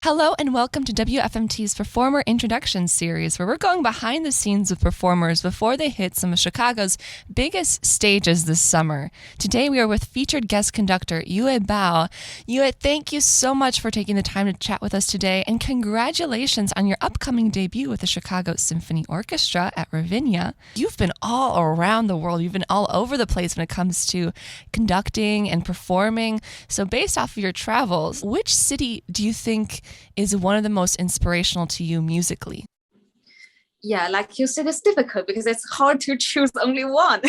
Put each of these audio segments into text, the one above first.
Hello and welcome to WFMT's Performer Introduction Series, where we're going behind the scenes with performers before they hit some of Chicago's biggest stages this summer. Today we are with featured guest conductor Yue Bao. Yue, thank you so much for taking the time to chat with us today, and congratulations on your upcoming debut with the Chicago Symphony Orchestra at Ravinia. You've been all around the world. You've been all over the place when it comes to conducting and performing. So based off of your travels, which city do you think is one of the most inspirational to you musically? Yeah, like you said, it's difficult because it's hard to choose only one.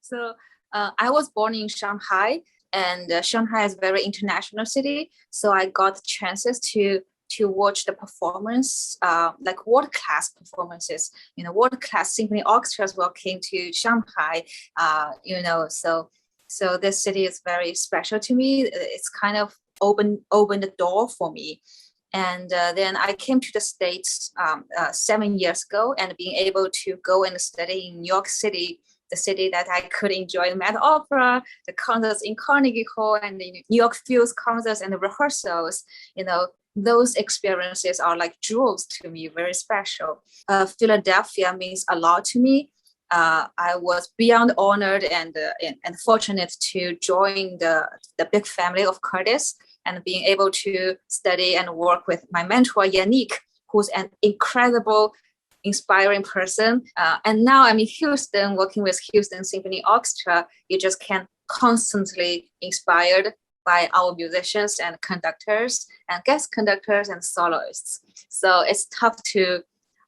So I was born in Shanghai, and Shanghai is a very international city. So I got chances to watch the performance, like world class performances. World class symphony orchestras well came to Shanghai. So this city is very special to me. It's kind of opened the door for me. And then I came to the States 7 years ago, and being able to go and study in New York City, the city that I could enjoy the Met Opera, the concerts in Carnegie Hall, and the New York Fields concerts and the rehearsals. Those experiences are like jewels to me, very special. Philadelphia means a lot to me. I was beyond honored and fortunate to join the big family of Curtis, and being able to study and work with my mentor, Yannick, who's an incredible, inspiring person. And now I'm in Houston, working with Houston Symphony Orchestra. You just can constantly inspired by our musicians and conductors and guest conductors and soloists. So it's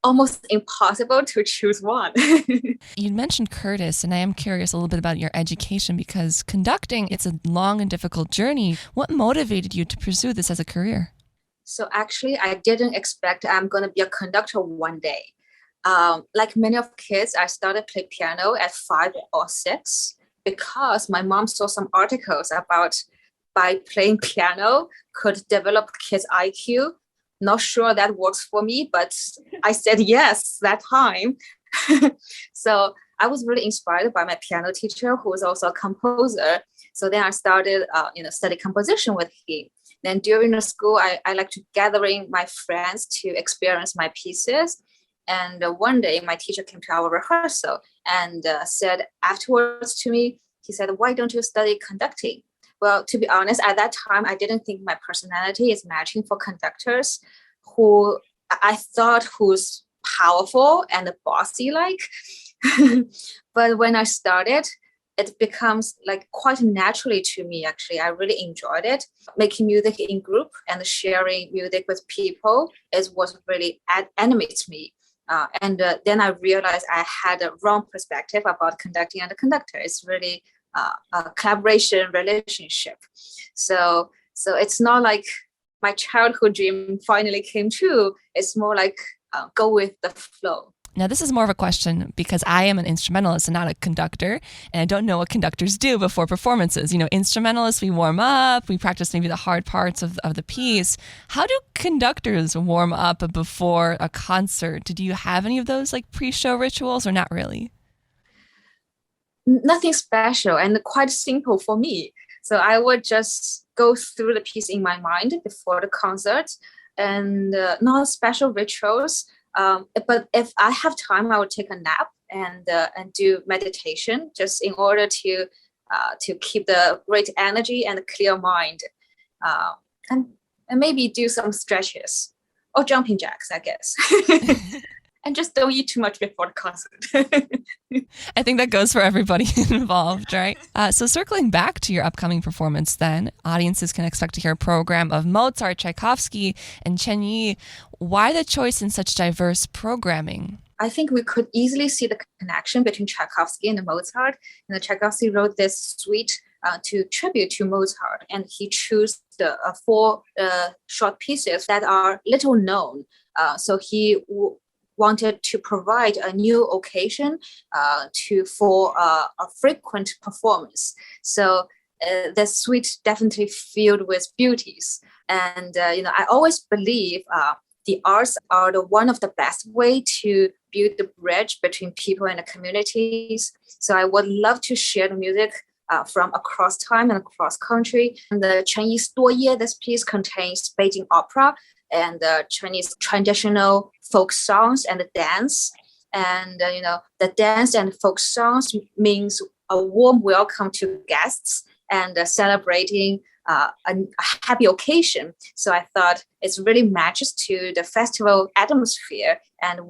almost impossible to choose one. You mentioned Curtis, and I am curious a little bit about your education, because conducting, it's a long and difficult journey. What motivated you to pursue this as a career? So actually, I didn't expect I'm going to be a conductor one day. Like many of kids, I started play piano at 5 or 6 because my mom saw some articles about by playing piano could develop kids' IQ. Not sure that works for me, but I said yes that time. So I was really inspired by my piano teacher, who was also a composer. So then I started, study composition with him. Then during the school, I like to gathering my friends to experience my pieces. And one day my teacher came to our rehearsal and said afterwards to me, he said, "Why don't you study conducting?" Well, to be honest, at that time, I didn't think my personality is matching for conductors who I thought who's powerful and bossy like. But when I started, it becomes like quite naturally to me, actually. I really enjoyed it. Making music in group and sharing music with people is what really animates me. And then I realized I had a wrong perspective about conducting and the conductor. It's really a collaboration relationship. So it's not like my childhood dream finally came true. It's more like go with the flow. Now, this is more of a question because I am an instrumentalist and not a conductor, and I don't know what conductors do before performances. Instrumentalists, we warm up, we practice maybe the hard parts of the piece. How do conductors warm up before a concert? Do you have any of those like pre-show rituals, or not really? Nothing special and quite simple for me. So I would just go through the piece in my mind before the concert, and not special rituals. But if I have time, I would take a nap and do meditation just in order to keep the great energy and a clear mind, uh, and maybe do some stretches or jumping jacks, I guess. And just don't eat too much before the concert. I think that goes for everybody involved, right? So circling back to your upcoming performance then, audiences can expect to hear a program of Mozart, Tchaikovsky, and Chen Yi. Why the choice in such diverse programming? I think we could easily see the connection between Tchaikovsky and Mozart. Tchaikovsky wrote this suite to tribute to Mozart, and he chose the 4 short pieces that are little known. So he wanted to provide a new occasion for a frequent performance. So the suite definitely filled with beauties. And I always believe the arts are one of the best way to build the bridge between people and the communities. So I would love to share the music from across time and across country. And the Chinese Duoye, this piece contains Beijing opera and Chinese traditional folk songs and dance. And the dance and folk songs means a warm welcome to guests and celebrating a happy occasion. So I thought it really matches to the festival atmosphere and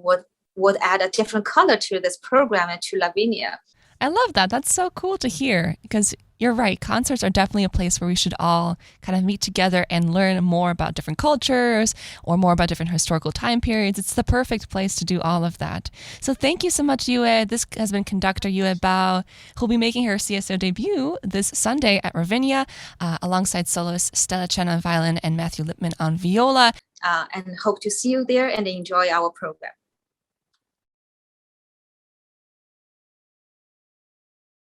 would add a different color to this program and to Lavinia. I love that. That's so cool to hear because you're right. Concerts are definitely a place where we should all kind of meet together and learn more about different cultures or more about different historical time periods. It's the perfect place to do all of that. So thank you so much, Yue. This has been Conductor Yue Bao, who'll be making her CSO debut this Sunday at Ravinia alongside soloists Stella Chen on violin and Matthew Lipman on viola. And hope to see you there and enjoy our program.